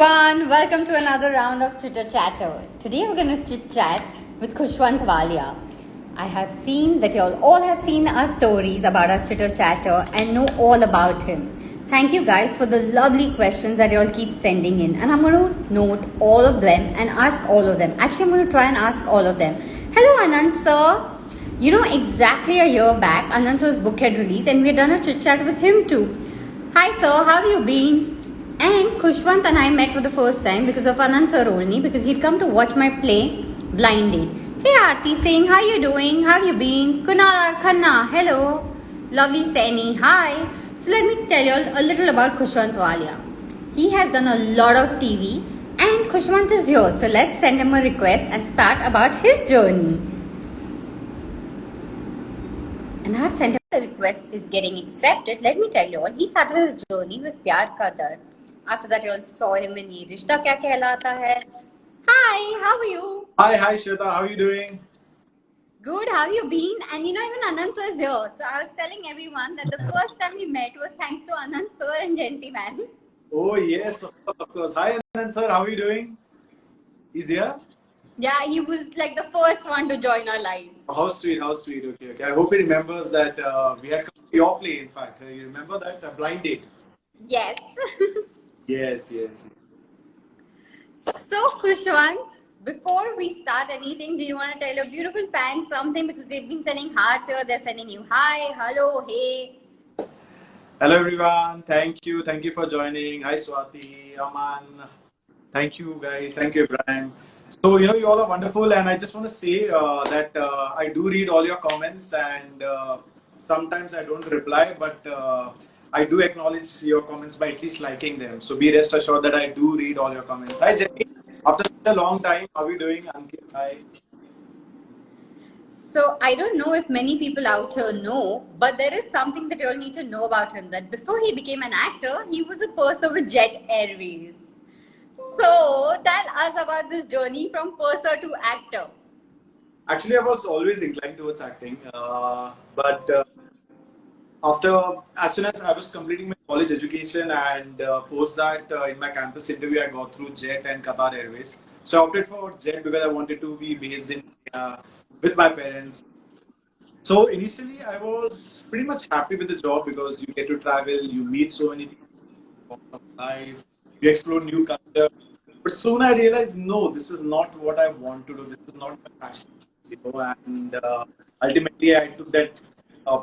everyone, welcome to another round of Chitter Chatter. Today we're going to chit chat with Khushwant Walia. I have seen that you all have seen our stories about our Chitter Chatter and know all about him. Thank you guys for the lovely questions that you all keep sending in, and I'm going to note all of them and ask all of them. Actually, I'm going to try and ask all of them. Hello, Anand sir. You know, exactly a year back, Anand sir's book had released, and we had done a chit chat with him too. Hi sir, how have you been? And Khushwant and I met for the first time because of Anand sir only, because he'd come to watch my play Blind Date. Hey Aarti saying, how you doing? How have you been? Kunal Khanna, hello. Lovely Seni, hi. So let me tell you all a little about Khushwant Walia. He has done a lot of TV and Khushwant is here. So let's send him a request and start about his journey. And I have sent him the request is getting accepted. Let me tell you all, he started his journey with Pyar Ka Dard. After that, you all saw him in Ye Rishta Kya Kehlata Hai. Hi, how are you? Hi Shweta, how are you doing? Good, how have you been? And you know, even Anand sir is here. So I was telling everyone that the first time we met was thanks to Anand sir and Jayanti ma'am. Oh yes, of course. Hi Anand sir, how are you doing? He's here? Yeah, he was like the first one to join our live. How sweet, how sweet. Okay. I hope he remembers that we had come to your play, in fact. You remember that? Blind Date? Yes. Yes. So, Khushwant, before we start anything, do you want to tell your beautiful fans something? Because they've been sending hearts here. They're sending you hi, hello, hey. Hello everyone. Thank you for joining. Hi Swati, Aman. Thank you guys. Thank you Ibrahim. So you all are wonderful, and I just want to say that I do read all your comments, and sometimes I don't reply, but I do acknowledge your comments by at least liking them. So be rest assured that I do read all your comments. Hi Jenny. After such a long time, how are you doing? Ankit, hi. So, I don't know if many people out here know, but there is something that you all need to know about him. That before he became an actor, he was a purser with Jet Airways. So, tell us about this journey from purser to actor. Actually, I was always inclined towards acting, but as soon as I was completing my college education and post that in my campus interview, I got through Jet and Qatar Airways. So I opted for Jet because I wanted to be based in with my parents. So initially, I was pretty much happy with the job because you get to travel, you meet so many people of life, you explore new culture. But soon I realized, no, this is not what I want to do. This is not my passion. And ultimately, I took that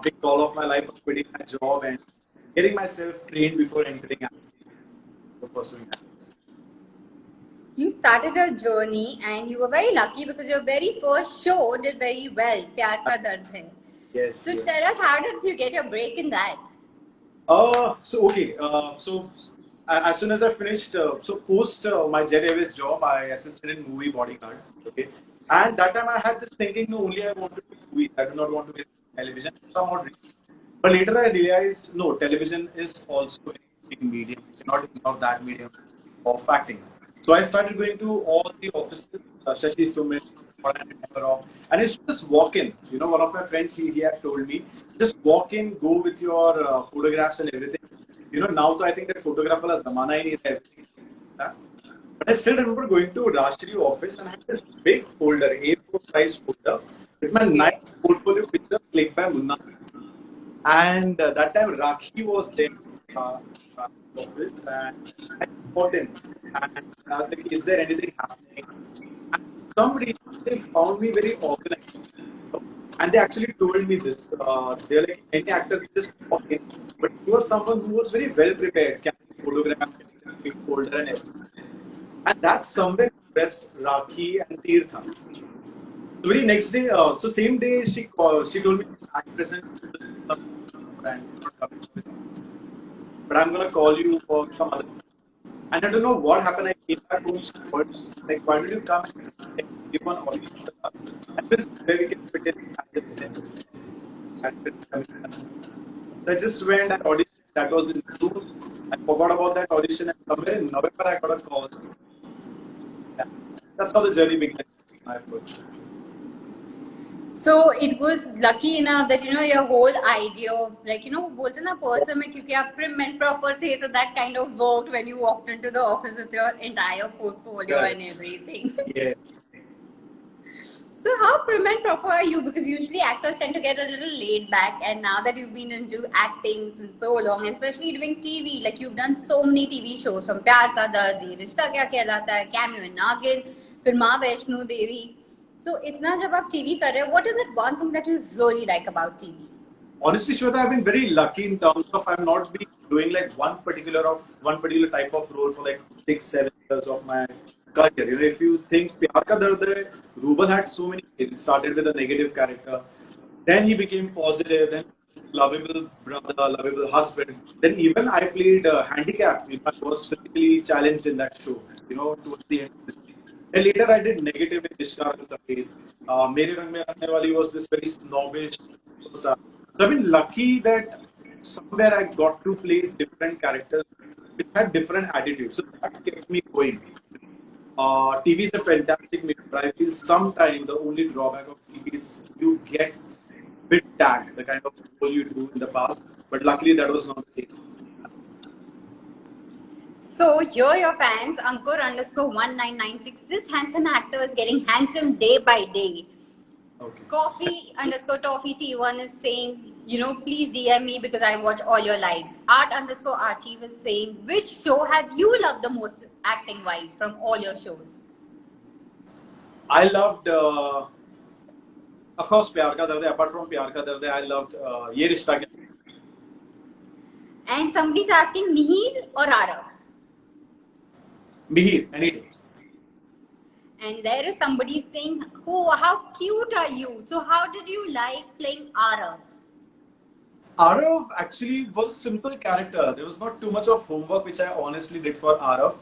big call of my life of quitting my job and getting myself trained before entering acting, for pursuing that. You started your journey and you were very lucky because your very first show did very well, Pyar Ka Dard Hai. Yes. So tell us, how did you get your break in that? So as soon as I finished, so post my Jet Airways job, I assisted in movie Bodyguard. Okay, and that time I had this thinking, no, only I want to do movies. I do not want to be in television. Somewhat, but later I realized, no, television is also a big medium. You cannot ignore that medium of acting. So I started going to all the offices, Shashi Sumit, what I remember of, and it's just walk in. One of my friends, he had told me, just walk in, go with your photographs and everything. Now so I think that photographer is zamana hi nahi raha hai. But I still remember going to Rashtriya office and I had this big folder, A4 size folder, with my 9 portfolio pictures clicked by Munna. And that time Rakhi was there office and I called in and I was like, is there anything happening? And for some reason they found me very organized. And they actually told me this. They're like, any actor can just walk in. But he was someone who was very well prepared, carrying photographs, big folder and everything. And that's somewhere impressed Rakhi and Tirtha. So very next day, so same day she told me I'm present and not coming to visit. But I'm gonna call you for some other. And I don't know what happened. I came back home, she called me, like, why did you come and like, give one audition for us? And this is where we can fit in as a villain. So I just went and auditioned. That was in June. I forgot about that audition, and somewhere in November I got a call. Yeah. That's how the journey began. My approach. So it was lucky enough that your whole idea of बोलते ना person में क्योंकि आप prim and proper थे, so that kind of worked when you walked into the office with your entire portfolio and everything. Yeah. So how prim and proper are you? Because usually actors tend to get a little laid back, and now that you've been into acting since so long, especially doing TV, like you've done so many TV shows from प्यार का दर्द, ये रिश्ता क्या कहलाता है, cameo in Nagin, फिर माँ वैष्णो देवी. So इतना जब आप TV कर रहे हो, what is it one thing that you really like about TV? Honestly, Shweta, I've been very lucky in terms of I'm not been doing like one particular type of role for like 6-7 years of my career. You know, if you think Pyar Ka Dard Hai, Ruben had so many. It started with a negative character, then he became positive, then lovable brother, lovable husband. Then even I played handicapped. You know, I was physically challenged in that show. You know, towards the end. And later I did negative in Ishtar and Safed. Mere Rang Mein Aane Wali was this very snobbish star. So I've been lucky that somewhere I got to play different characters which had different attitudes. So that kept me going. TV is a fantastic medium, but I feel sometimes the only drawback of TV is you get bit tagged, the kind of role you do in the past. But luckily that was not the case. So here your fans, Ankur_1996. This handsome actor is getting handsome day by day. Okay. Coffee_Toffee T1 is saying, please DM me because I watch all your lives. Art_Archive is saying, which show have you loved the most acting wise from all your shows? I loved, of course, Pyar Ka Dard Hai. Apart from Pyar Ka Dard Hai, I loved Ye Rishta Kya. And somebody's asking Mihir or Arav? Mihir, any day. And there is somebody saying, oh, how cute are you? So how did you like playing Arav? Arav actually was a simple character. There was not too much of homework which I honestly did for Arav.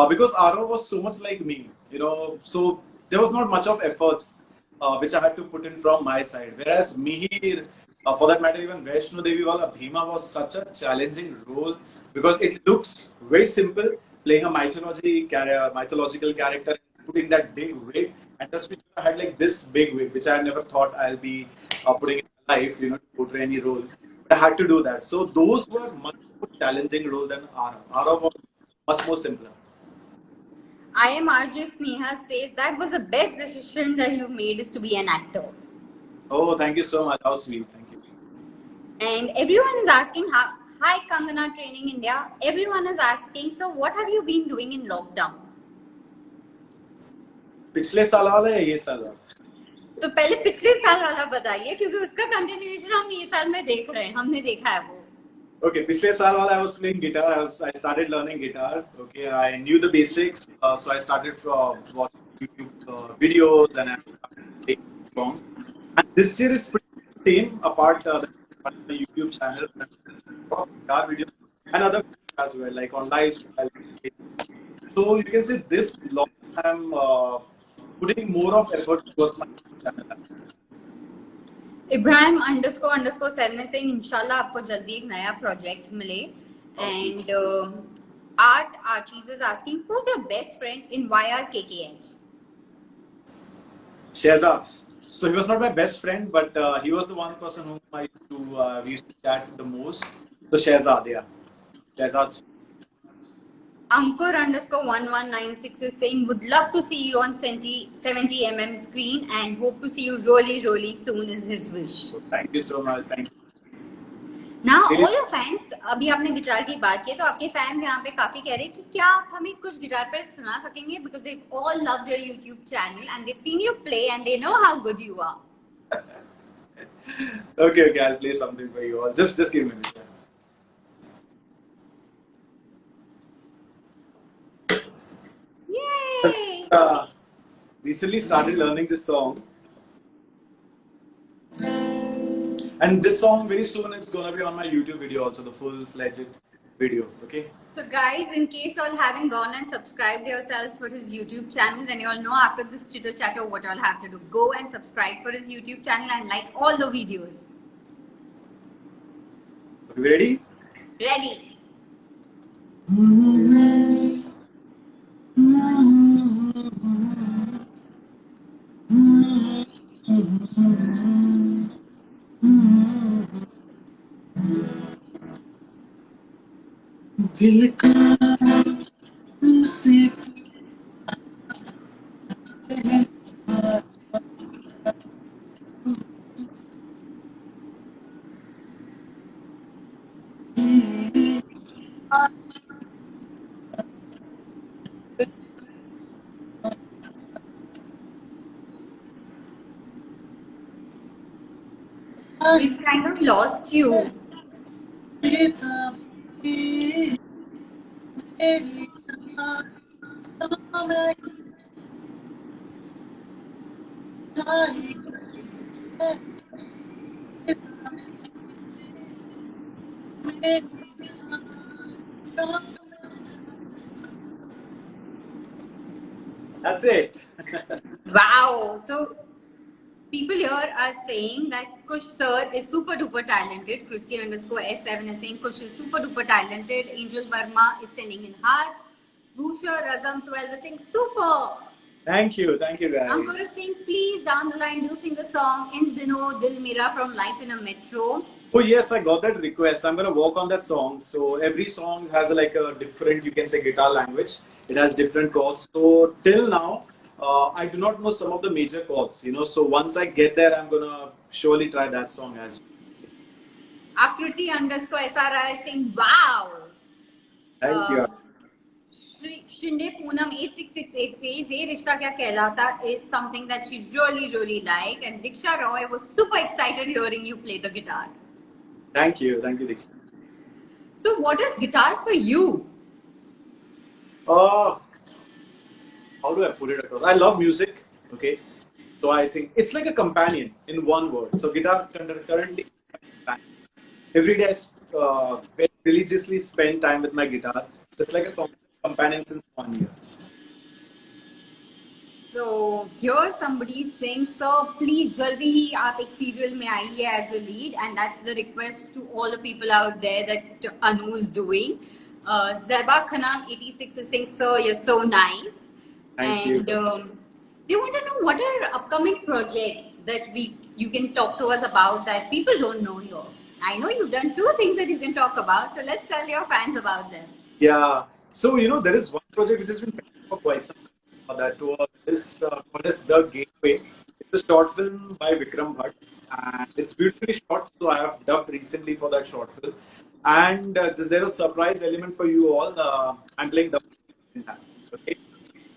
Because Arav was so much like me, so there was not much of efforts which I had to put in from my side. Whereas Mihir, for that matter, even Vaishno Devi Wala Bhima was such a challenging role because it looks very simple, playing a mythological character, putting that big wig, and just I had like this big wig, which I never thought I'll be putting in my life, to portray any role. But I had to do that. So those were much more challenging role than Arav. Arav was much more simpler. I am RJ Sneha says that was the best decision that you made is to be an actor. Oh, thank you so much. How sweet. Thank you. And everyone is asking, hi Kangana Training India. Everyone is asking, so what have you been doing in lockdown? पिछले साल वाला या ये साल वाला? तो पहले पिछले साल वाला बताइए क्योंकि उसका कंटिन्यूएशन हम ये साल में देख रहे हैं, हमने देखा है वो. Okay, पिछले साल वाला I was playing guitar. I started learning guitar. Okay, I knew the basics, so I started from watching YouTube videos and I started playing songs. And this year is pretty same apart the YouTube channel, guitar videos and other as well, like on live. So you can say this long I'm putting more of effort towards my channel. Ibrahim_7 is saying इंशाल्लाह आपको जल्दी एक नया project मिले. And Art Archies is asking, who's your best friend in YRKKH? Shehzad. So he was not my best friend, but he was the one person whom we used to chat the most. So Shehzad, yeah. Shehzad. Ankur_1196 is saying, would love to see you on 70mm screen and hope to see you really, really soon is his wish. So thank you so much. Thank you. Now, all your fans, अभी आपने guitar की बात की तो आपके fans यहाँ पे काफी कह रहे हैं कि क्या आप हमें कुछ गिटार पर सुना सकेंगे because they've all loved your YouTube channel and they've seen you play and they know how good you are. Okay, I'll play something for you all. Just give me a minute. Yay! Recently started learning this song. And this song very soon it's gonna be on my YouTube video also, the full-fledged video, okay? So guys, in case you all haven't gone and subscribed yourselves for his YouTube channel, then you all know after this chitter chatter what you all have to do. Go and subscribe for his YouTube channel and like all the videos. Are you ready? Ready. दिल का तुमसे We've kind of lost you. That's it. Wow. So people here are saying that Kush sir is super duper talented. Christy underscore S7 is saying Kush is super duper talented. Angel Verma is sending in heart. Bhusha Razam 12 is saying super. Thank you guys. I'm going to sing, please, down the line, do sing a song in Dino Dil Mera from Life in a Metro. Oh yes, I got that request. I'm gonna work on that song. So every song has like a different, you can say, guitar language. It has different chords. So till now, I do not know some of the major chords. So once I get there, I'm gonna surely try that song as well. Akriti underscore SRI is saying, wow. Thank you. Shinde Poonam 8668 says, Ye Rishta Kya Kehlata is something that she really, really liked. And Diksha Roy was super excited hearing you play the guitar. Thank you, Diksha. So, what is guitar for you? How do I put it across? I love music. Okay, so I think it's like a companion in one word. So guitar currently every day I very religiously spend time with my guitar. It's like a companion since 1 year. So here somebody is saying, sir, please jaldi hi aap ek serial mein aiye as a lead, and that's the request to all the people out there that Anu is doing. Zeba Khanam 86 is saying, sir, you're so nice. Thank and you. They want to know what are upcoming projects that you can talk to us about that people don't know here. I know you've done 2 things that you can talk about, so let's tell your fans about them. Yeah. So there is one project which has been pending for quite some time. That is called as The Gateway. It's a short film by Vikram Bhatt, and it's beautifully shot. So I have dubbed recently for that short film, and there's a surprise element for you all. I'm playing the okay.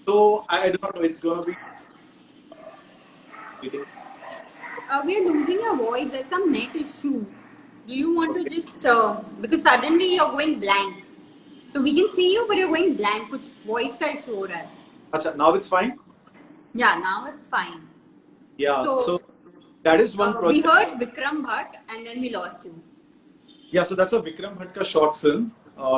So I do not know. It's gonna be. We are losing your voice. There's some net issue. Do you want to just because suddenly you're going blank? So we can see you, but you're going blank. कुछ voice का issue हो रहा है. Achha, now it's fine. Yeah, now it's fine. Yeah. So that is one project. We heard Vikram Bhatt, and then we lost you. Yeah. So that's a Vikram Bhatt ka short film,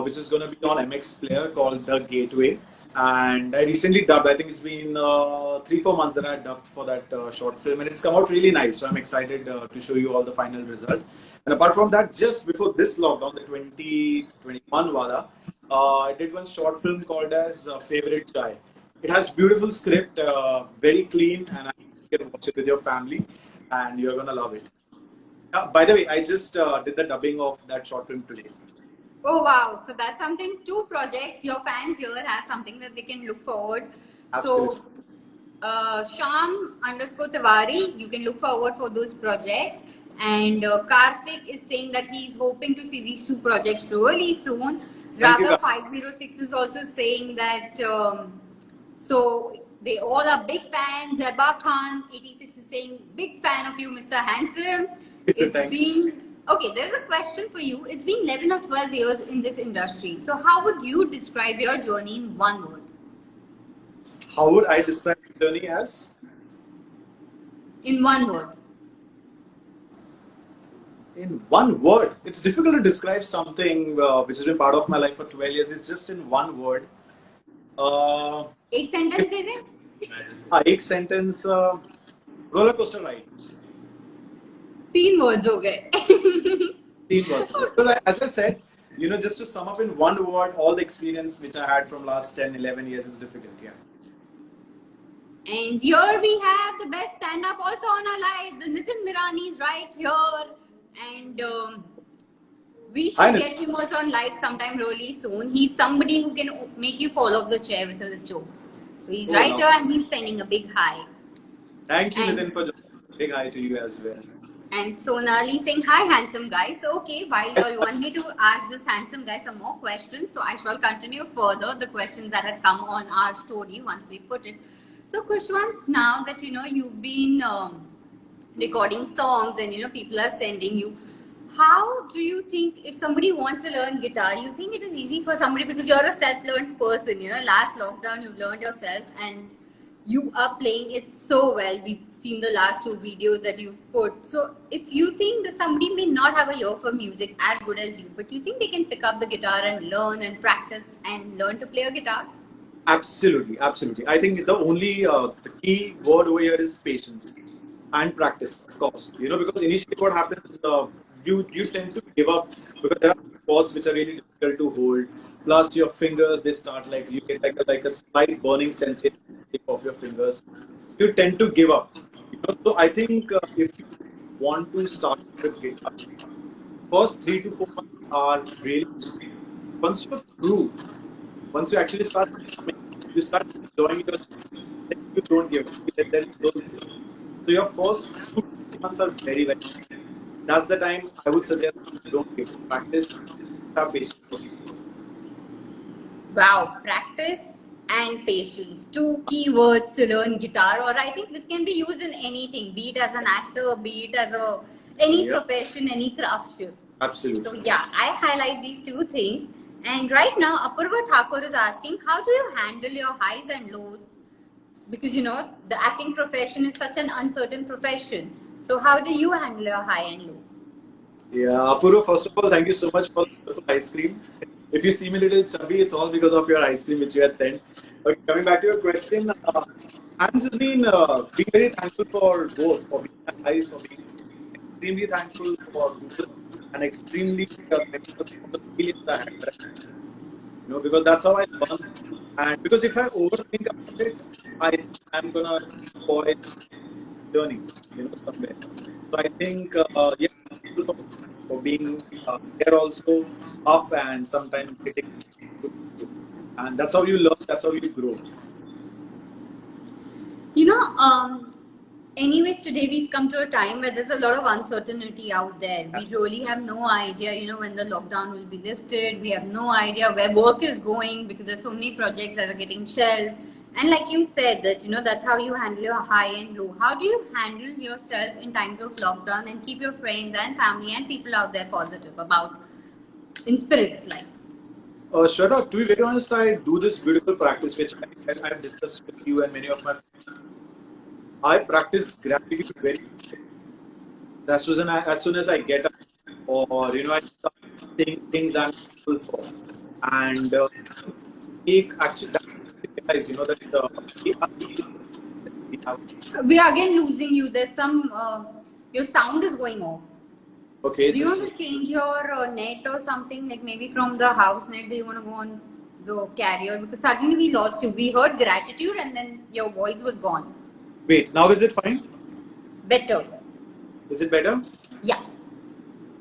which is gonna be on MX Player called The Gateway. And I recently dubbed. I think it's been 3-4 months that I dubbed for that short film, and it's come out really nice. So I'm excited to show you all the final result. And apart from that, just before this lockdown, the 2021 wala, I did one short film called as Favorite Chai. It has beautiful script, very clean, and you can watch it with your family, and you're gonna love it. By the way, I just did the dubbing of that short film today. Oh wow! So that's something. 2 projects. Your fans here have something that they can look forward. Absolutely. So, Sham underscore Tiwari, you can look forward for those projects. And Karthik is saying that he's hoping to see these 2 projects really soon. Raghav 506 is also saying that. So they all are big fans. Zeba Khan 86 is saying big fan of you, Mr. Handsome. It's been. Okay, there's a question for you. It's been 11 or 12 years in this industry. So, how would you describe your journey in one word? How would I describe your journey as? In one word. In one word? It's difficult to describe something which has been part of my life for 12 years. It's just in one word. एक sentence दे दे. एक sentence. Roller coaster ride. 3 words हो गए. 3 words. Because as I said, just to sum up in one word, all the experience which I had from last 10, 11 years is difficult. Yeah. And here we have the best stand-up also on our live. The Nitin Mirani is right here. And We I should know. get him also on live sometime really soon. He's somebody who can make you fall off the chair with his jokes. So he's Oh, right no. here and he's sending a big hi. Thank you, And Nitin, for just saying hi to you as well. and Sonali saying hi, handsome guy. So okay, while you all want me to ask this handsome guy some more questions, so I shall continue further the questions that had come on our story once we put it. So Kushwant, now that you know you've been recording songs and you know people are sending you, how do you think if somebody wants to learn guitar, you think it is easy for somebody because you're a self-learned person, you know, last lockdown you learned yourself and you are playing it so well. We've seen the last two videos that you've put. So if you think that somebody may not have a ear for music as good as you, but you think they can pick up the guitar and learn and practice and learn to play a guitar? Absolutely, absolutely. I think the only the key word over here is patience and practice, of course. You know, because initially what happens, you tend to give up because there are chords which are really difficult to hold. Plus, your fingers they start like you get like a slight burning sensation of your fingers. You tend to give up. You know? So I think if you want to start with guitar, first 3 to 4 months are really once you're through. Once you actually start humming, you start enjoying your then you don't give up. There is no so your first 2 to 3 months are very, very that's the time I would suggest you don't give up. Practice, have patience for you. Wow, practice and patience. Two key words to learn guitar, or I think this can be used in anything, be it as an actor, be it as a any Yeah, profession, any craftsmanship. So absolutely. yeah, I highlight these two things. And right now, Apurva Thakur is asking, how do you handle your highs and lows? Because you know the acting profession is such an uncertain profession. So how do you handle your high and low? Yeah, Apurva, first of all, thank you so much for the beautiful ice cream. If you see me a little chubby, it's all because of your ice cream which you had sent. Okay, coming back to your question, I'm just being very thankful for both, for being alive, for being extremely thankful for Google, and extremely thankful for the feelings I had. You know, because that's how I learn. And because if I overthink about it, I am gonna spoil journey, you know, somewhere. So I think, yeah, thankful for being there also up and sometimes getting good. And that's how you learn, that's how you grow. You know, anyways, today we've come to a time where there's a lot of uncertainty out there. We really have no idea, you know, when the lockdown will be lifted. We have no idea where work is going because there's so many projects that are getting shelved. And like you said, that you know, that's how you handle your high and low. How do you handle yourself in times of lockdown and keep your friends and family and people out there positive about in spirits like? Shraddha, to be very honest, I do this beautiful practice which I've discussed with you and many of my friends. I practice gratitude very as soon as I get up, or you know, I start saying things I'm grateful for, and take actually that realize you know that we are we have. We are again losing you. There's some, your sound is going off. Okay, Do you want just to change your net or something? Like maybe from the house net, do you want to go on the carrier? Because suddenly we lost you. We heard gratitude and then your voice was gone. wait. Now is it fine? Better. Is it better? Yeah.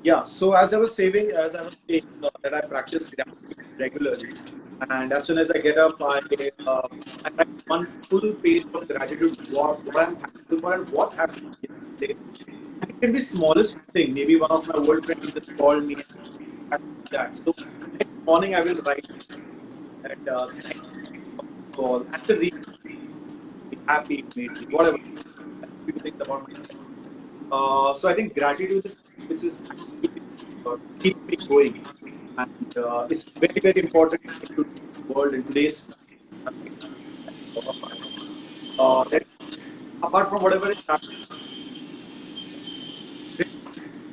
Yeah. So as I was saying that I practice gratitude regularly, and as soon as I get up, I write one full page of gratitude. What I'm thankful for and what happened yesterday. And it can be smallest thing. Maybe one of my old friends just called me and that. So next morning I will write that thank you for the call and the reason it happy it made me, whatever. Few things about myself. So I think gratitude is which is actually keep me going, and it's very very important in today's world in today's that apart from whatever is happening,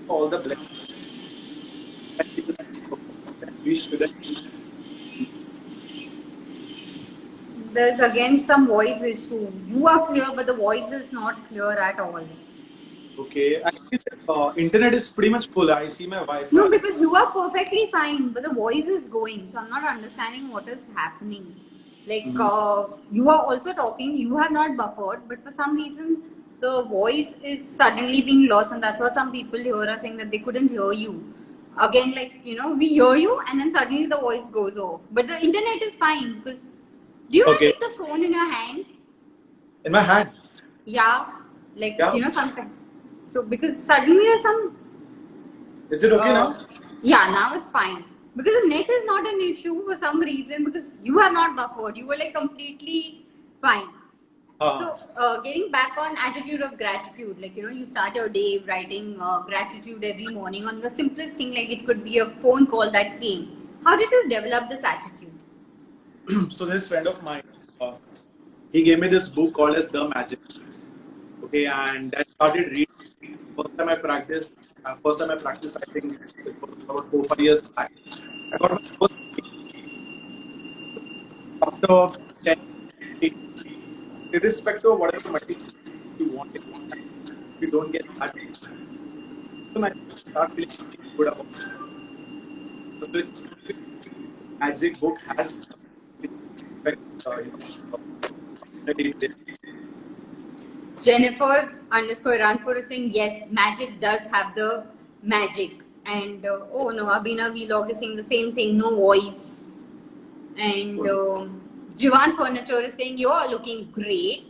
all the blessings that we just that we shouldn't. There's again some voice issue. You are clear, but the voice is not clear at all. Okay, actually, internet is pretty much full. I see my No, Wi-Fi. because you are perfectly fine, but the voice is going. So I'm not understanding what is happening. Like Mhm. you are also talking, you have not buffered, but for some reason the voice is suddenly being lost, and that's what some people here are saying that they couldn't hear you. Again, like, we hear you and then suddenly the voice goes off. But the internet is fine because do you want to Okay. take the phone in your hand? In my hand. Yeah, like, Yeah. something. So, because suddenly there's some. Is it okay now? Yeah, now it's fine. Because the net is not an issue for some reason because you have not buffered. You were like completely fine. So, getting back on attitude of gratitude, like, you start your day writing gratitude every morning on the simplest thing, like it could be a phone call that came. How did you develop this attitude? So this friend of mine, uh, he gave me this book called as The Magic. Okay, and I started reading. First time I practiced, I think it was about 4 5 years back. I got my first after 10, 8, irrespective of whatever material you want, if you don't get that, then I start feeling good about it. So it's magic book has effect, it. Jennifer underscore Ranpur is saying, yes, magic does have the magic. And oh no, Abhinav Vlog is saying the same thing, no voice. And Jivan Furniture is saying, you're looking great.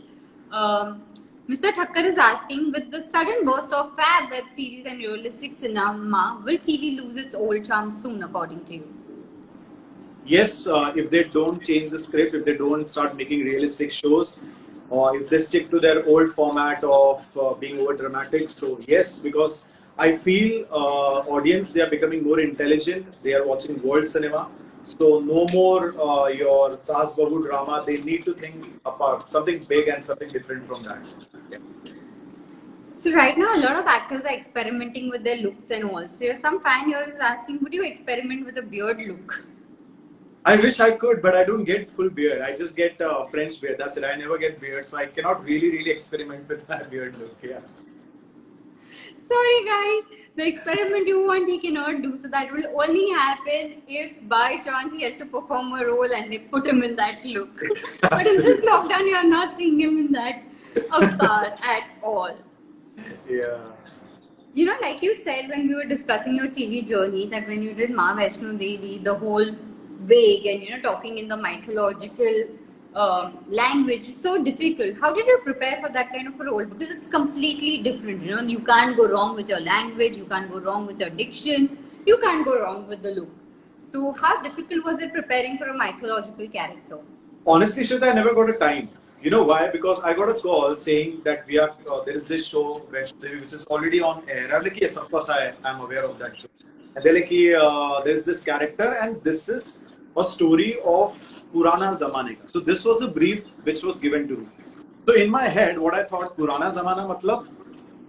Mr. Thakkar is asking, with the sudden burst of fab web series and realistic cinema, will TV lose its old charm soon, according to you? Yes, if they don't change the script, if they don't start making realistic shows, or if they stick to their old format of being over dramatic, so yes, because I feel audience, they are becoming more intelligent. They are watching world cinema, so no more your Saas Bahu drama. They need to think apart, something big and something different from that. Yeah. So right now, a lot of actors are experimenting with their looks and all. So some fan here is asking, would you experiment with a beard look? I wish I could, but I don't get full beard. I just get French beard. That's it. I never get beard, so I cannot really experiment with my beard look. Yeah. Sorry guys, the experiment you want he cannot do. So that will only happen if by chance he has to perform a role and they put him in that look. But in this lockdown, you are not seeing him in that avatar at all. Yeah. Like you said when we were discussing your TV journey, that when you did Ma Vaishno Devi, the whole wig and talking in the mythological language is so difficult. How did you prepare for that kind of a role? Because it's completely different. You can't go wrong with your language, you can't go wrong with your diction, you can't go wrong with the look. So, how difficult was it preparing for a mythological character? Honestly, Shweta, I never got a time. You know why? Because I got a call saying that we are there is this show which is already on air. I was like, yes, of course I am aware of that show. And they're like, there's this character, and this is a story of Purana Zamane. So this was a brief which was given to me. So in my head, what I thought, Purana Zamana matlab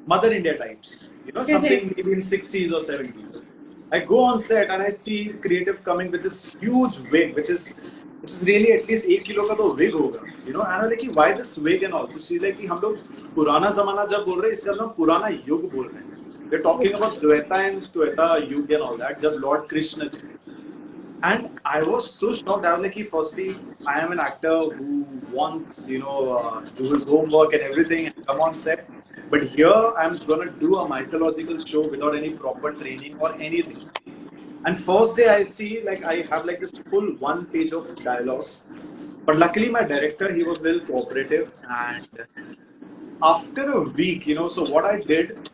Mother India types. Something maybe in 60s or 70s. I go on set and I see creative coming with this huge wig, which is really at least 1 kilo का तो wig होगा, and I'm like, why this wig and all? So she's like, हम लोग पुराना जमाना जब बोल रहे हैं, इसका हम पुराना युग बोल रहे हैं. We're talking about Dweta and Tweta Yug and all that, जब Lord Krishna थे. And I was so shocked. I was like, firstly, I am an actor who wants, do his homework and everything and come on set. But here I'm gonna do a mythological show without any proper training or anything. And first day I see, like, I have like this full 1 page of dialogues. But luckily my director, he was very cooperative. And after a week, so what I did,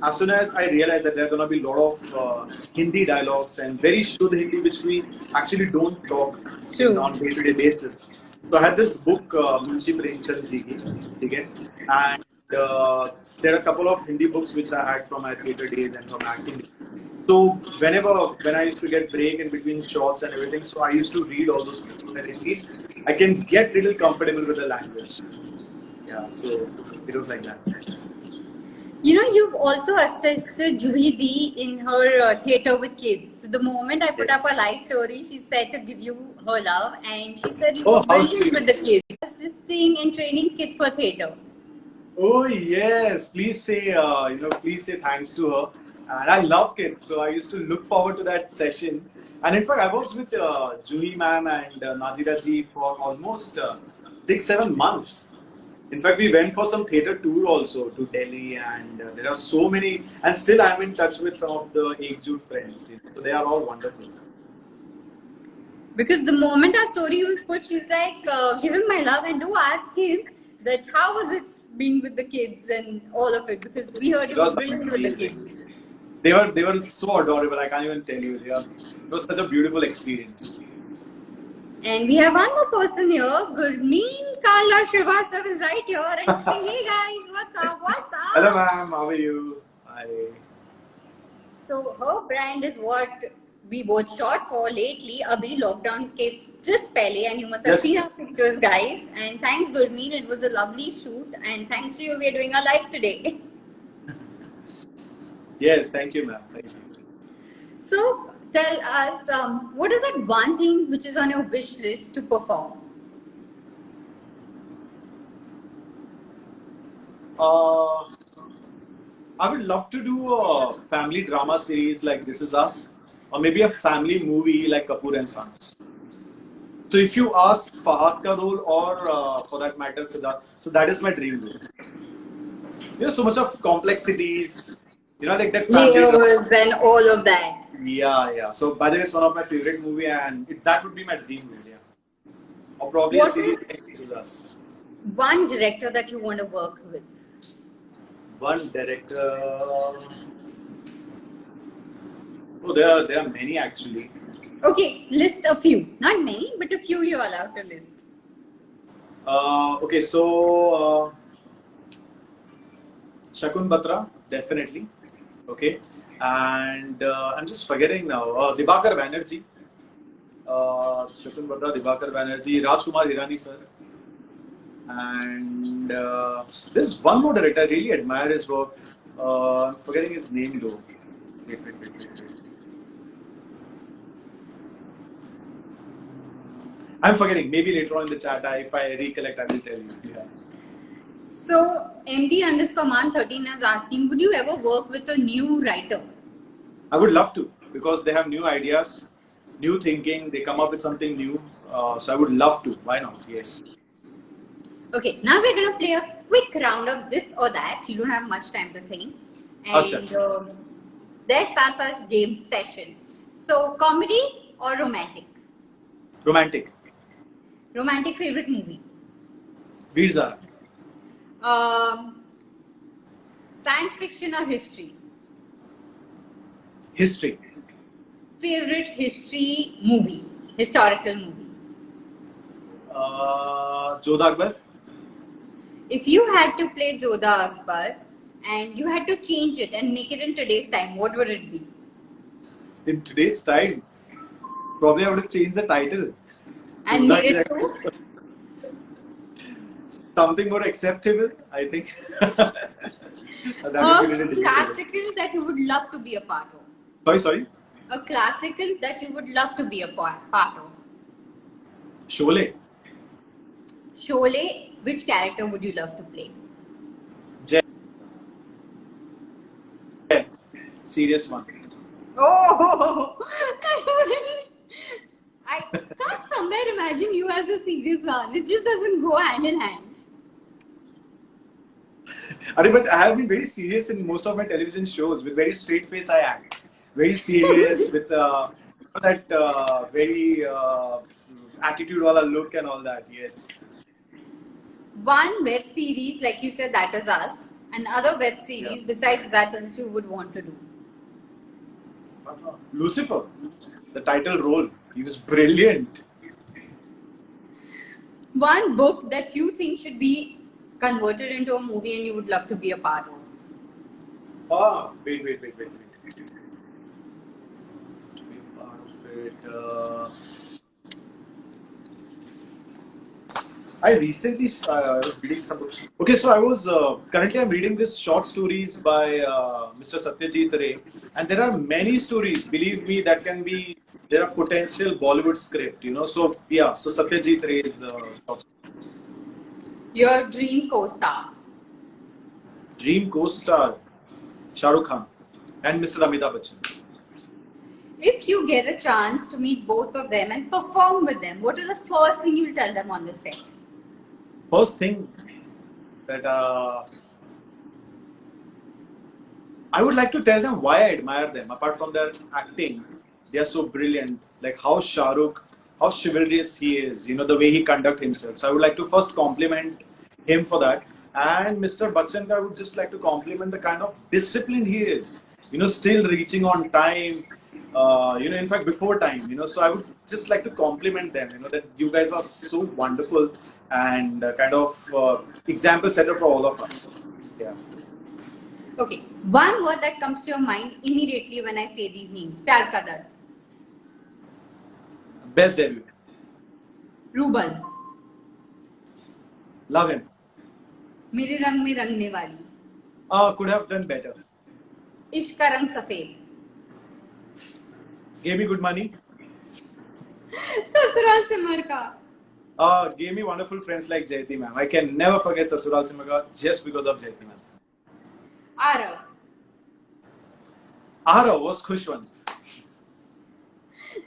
as soon as I realized that there are going to be a lot of Hindi dialogues and very Shuddh Hindi, which we actually don't talk on day-to-day basis. So I had this book, Munshi Premchand ji ki, okay? And there are a couple of Hindi books which I had from my theatre days and from acting days. So when I used to get break in between shots and everything, so I used to read all those books, and at least I can get little comfortable with the language. Yeah, so it was like that. You've also assisted Juhi Dee in her theatre with kids. So the moment I put up a live story, she said to give you her love, and she said you were building with the kids, assisting and training kids for theatre. Oh yes, please say please say thanks to her. And I love kids, so I used to look forward to that session. And in fact, I was with Juhi ma'am and Nadira ji for almost 6-7 months. In fact, we went for some theatre tour also to Delhi, and there are so many. And still, I'm in touch with some of the Ekjut friends. So they are all wonderful. Because the moment our story was put, she's like, give him my love and do ask him that how was it being with the kids and all of it. Because we heard it was brilliant with the kids. They were so adorable. I can't even tell you. It was such a beautiful experience. And we have one more person here. Gurmeen Kala Srivastava is right here and saying, hey guys, what's up? What's up? Hello ma'am, how are you? Hi. So her brand is what we both shot for lately. Abhi lockdown came just pehle, and you must have seen our pictures, guys. And thanks Gurmeen, it was a lovely shoot. And thanks to you, we are doing our live today. Yes, thank you ma'am. Thank you. So tell us, what is that one thing which is on your wish list to perform? I would love to do a family drama series like This Is Us, or maybe a family movie like Kapoor and Sons. So if you ask Fahad ka role or for that matter Siddharth, so that is my dream role. There's so much of complexities, like that family Layers and all of that. Yeah. So by the way, it's one of my favorite movie, and that would be my dream role. Yeah. Or probably a series like This Is Us. One director that you want to work with? One director. Oh, there are many actually. Okay, list a few. Not many, but a few you're allowed to list. Okay, so Shakun Batra, definitely. Okay, and I'm just forgetting now. Dibakar Banerjee. Shakun Batra, Dibakar Banerjee, Rajkumar Hirani sir. And there's one more director I really admire his work. I'm forgetting his name though. Wait. I'm forgetting. Maybe later on in the chat, if I recollect, I will tell you. Yeah. So MT_man13 is asking, would you ever work with a new writer? I would love to, because they have new ideas, new thinking. They come up with something new. So I would love to. Why not? Yes. Okay, now we're going to play a quick round of this or that. You don't have much time to think. And there starts our game session. So, comedy or romantic? Romantic. Romantic favorite movie? Veer Zara. Science fiction or history? History. Favorite history movie? Historical movie? Jodha Akbar. If you had to play Jodha Akbar and you had to change it and make it in today's time, what would it be? In today's time, probably I would have changed the title. And made it to? Something more acceptable, I think. Classical that you would love to be a part of. Sorry? A classical that you would love to be a part of. Sholay. Sholay, which character would you love to play? Jay. Serious one. Oh, I can't somewhere imagine you as a serious one. It just doesn't go hand in hand. But I have been very serious in most of my television shows. With very straight face, I act. Very serious with that very attitude wala look and all that. Yes. One web series, like you said, That Is Us. Another web series besides that you would want to do? Lucifer, the title role. He was brilliant. One book that you think should be converted into a movie and you would love to be a part of? Wait. Be part of it. I recently was reading some books. Okay, so I was currently I'm reading this short stories by Mr. Satyajit Ray, and there are many stories. Believe me, that can be there are potential Bollywood script. So so Satyajit Ray is short. Your dream co-star? Dream co-star, Shah Rukh Khan and Mr. Amitabh Bachchan. If you get a chance to meet both of them and perform with them, what is the first thing you'll tell them on the set? First thing, that I would like to tell them why I admire them. Apart from their acting, they are so brilliant. Like how Shahrukh, how chivalrous he is. You know the way he conduct himself. So I would like to first compliment him for that. And Mr. Bachchan, I would just like to compliment the kind of discipline he is. You know, still reaching on time. You know, in fact, before time. You know, so I would just like to compliment them. You know that you guys are so wonderful and kind of example setter for all of us. Yeah. Okay, one word that comes to your mind immediately when I say these names. Pyar Ka Dard. Best debut. Rubal. Love him. मेरे रंग में रंगने वाली. Could have done better. इश्क का रंग सफेद. Gave me good money. ससुराल से मरका. Gave me wonderful friends like Jayati ma'am. I can never forget Sasural Simaka just because of Jayati ma'am. Arav. Ara was Khushwant.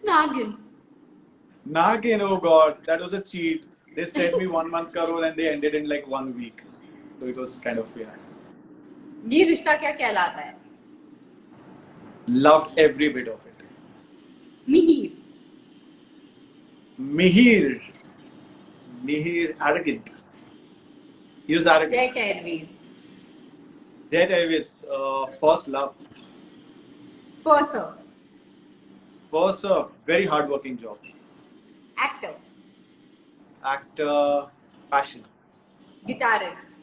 Nagin. Nagin, oh god, that was a cheat. They sent me 1 month ka role and they ended in like 1 week. So it was kind of weird. ये रिश्ता क्या कहलाता है? Loved every bit of it. Mihir. Mihir. Mihir, arrogant. He was arrogant. Jet Airways. Jet Airways, first love. Purser. Was a very hard-working job. Actor. Actor, passion. Guitarist.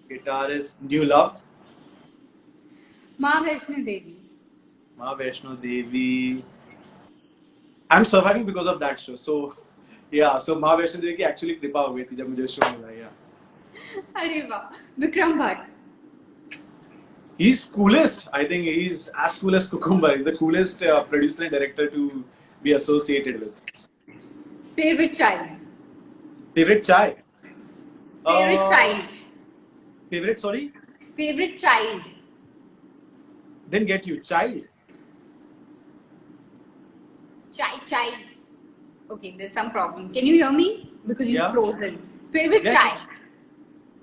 Guitarist, new love. माँ Vaishno Devi. Ma Vaishno Devi. I'm surviving because of that show. So, yeah. So Ma Vaishno Devi की actually कृपा हो गई थी जब मुझे show मिला. Yeah. अरे वाह. Vikram Bhatt. He's coolest. I think he's as cool as Cucumber. He's the coolest producer and director to be associated with. Favorite child. Favorite chai. Favorite child. Favorite, sorry? Favorite child. Didn't get you. Child. Child. Okay, there's some problem. Can you hear me? Because you're Yeah. frozen. Favorite Yeah. child.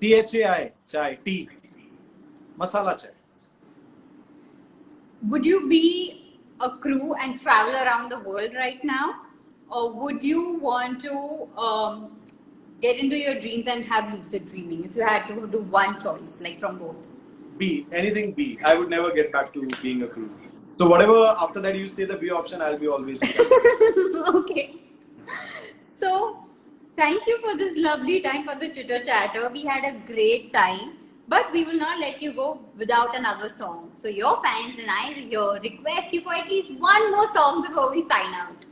CHAI. Chai. Tea. Masala chai. Would you be a crew and travel around the world right now? Or would you want to get into your dreams and have lucid dreaming if you had to do one choice, like from both? B. Anything B. I would never get back to being a crew. So whatever after that you say the B option, I'll be always B. Okay. So, thank you for this lovely time for the chitter chatter. We had a great time. But we will not let you go without another song. So your fans and I here request you for at least one more song before we sign out.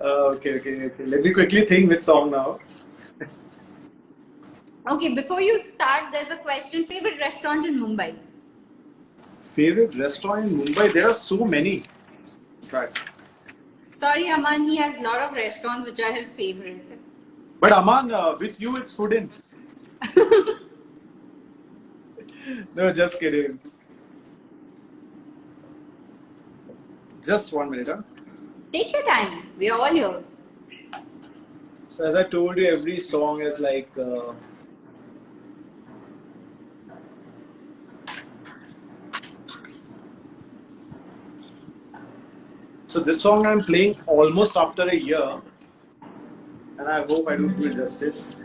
Okay. Let me quickly think which song now. Okay, before you start, there's a question. Favorite restaurant in Mumbai? Favorite restaurant in Mumbai? There are so many. In fact. Sorry, Aman, he has a lot of restaurants which are his favorite. But Aman, with you it's food in. No, just kidding. Just 1 minute, huh? Take your time. We are all yours. So as I told you, every song is like so this song I'm playing almost after a year, and I hope I do it justice.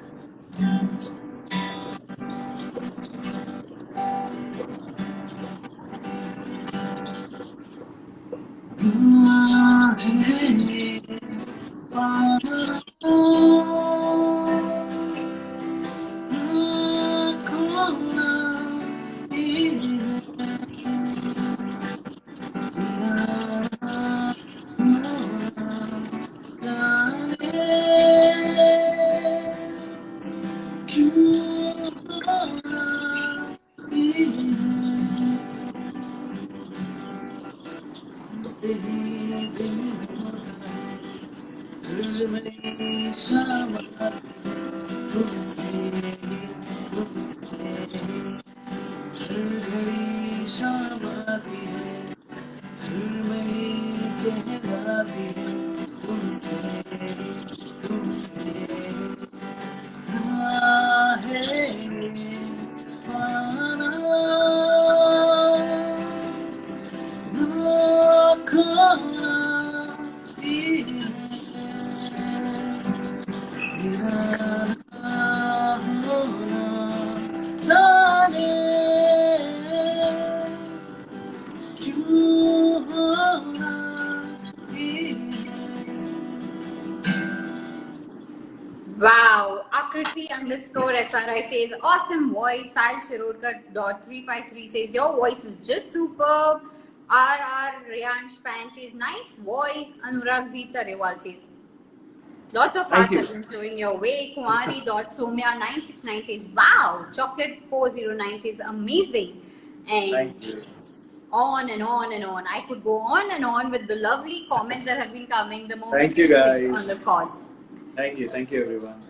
Wow, Akriti underscore SRI says, awesome voice. Sal Shirodkar.353 says, your voice is just superb. RR Ryansh fan says, nice voice. Anurag Bhita Rewal says, lots of Thank hearts you. have been flowing your way. Kumari.somya969 says, wow. Chocolate409 says, amazing. And Thank you. on and on and on. I could go on and on with the lovely comments that have been coming the moment Thank you you, clicked guys. on the cards. Thank you, everyone.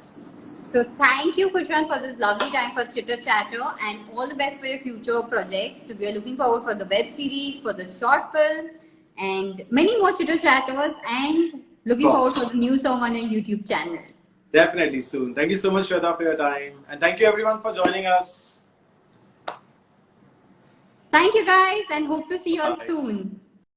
So thank you, Kushwan, for this lovely time for Chitter Chatter, and all the best for your future projects. We are looking forward for the web series, for the short film, and many more Chitter Chatters, and looking Of course. forward for the new song on your YouTube channel. Definitely soon. Thank you so much, Shweta, for your time. And thank you, everyone, for joining us. Thank you, guys, and hope to see you all Bye. soon.